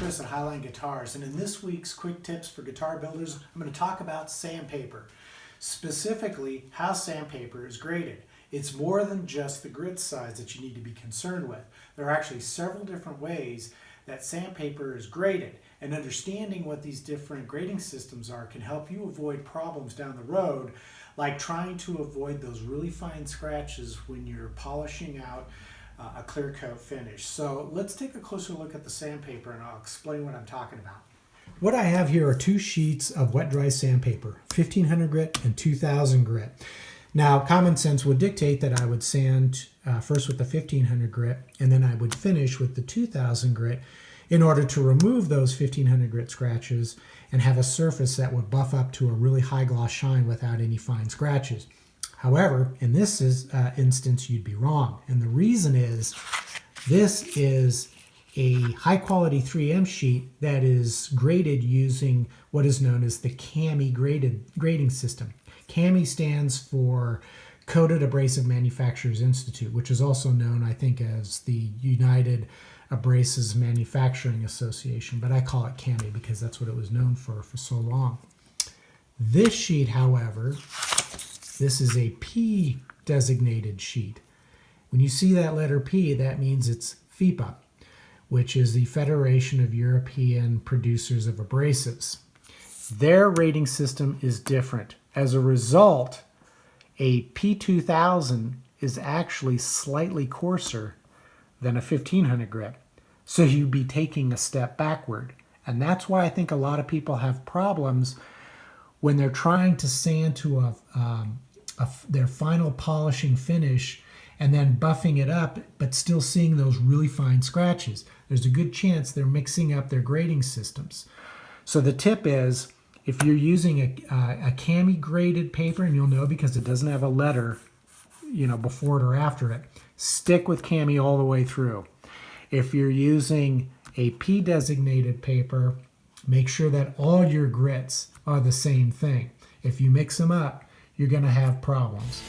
Chris at Highline Guitars, and in this week's Quick Tips for Guitar Builders, I'm going to talk about sandpaper. Specifically, how sandpaper is graded. It's more than just the grit size that you need to be concerned with. There are actually several different ways that sandpaper is graded, and understanding what these different grading systems are can help you avoid problems down the road, like trying to avoid those really fine scratches when you're polishing out a clear coat finish. So let's take a closer look at the sandpaper and I'll explain what I'm talking about. What I have here are two sheets of wet dry sandpaper, 1500 grit and 2000 grit. Now, common sense would dictate that I would sand first with the 1500 grit and then I would finish with the 2000 grit in order to remove those 1500 grit scratches and have a surface that would buff up to a really high gloss shine without any fine scratches. However, in this instance, you'd be wrong. And the reason is this is a high quality 3M sheet that is graded using what is known as the CAMI grading system. CAMI stands for Coated Abrasive Manufacturers Institute, which is also known, I think, as the United Abrasives Manufacturing Association, but I call it CAMI because that's what it was known for so long. This sheet, however, this is a P designated sheet. When you see that letter P, that means it's FIPA, which is the Federation of European Producers of Abrasives. Their rating system is different. As a result, a P2000 is actually slightly coarser than a 1500 grit. So you'd be taking a step backward. And that's why I think a lot of people have problems when they're trying to sand to their final polishing finish and then buffing it up, but still seeing those really fine scratches. There's a good chance they're mixing up their grading systems. So the tip is, if you're using a CAMI graded paper, and you'll know because it doesn't have a letter, before it or after it, stick with CAMI all the way through. If you're using a P designated paper, make sure that all your grits are the same thing. If you mix them up, you're going to have problems.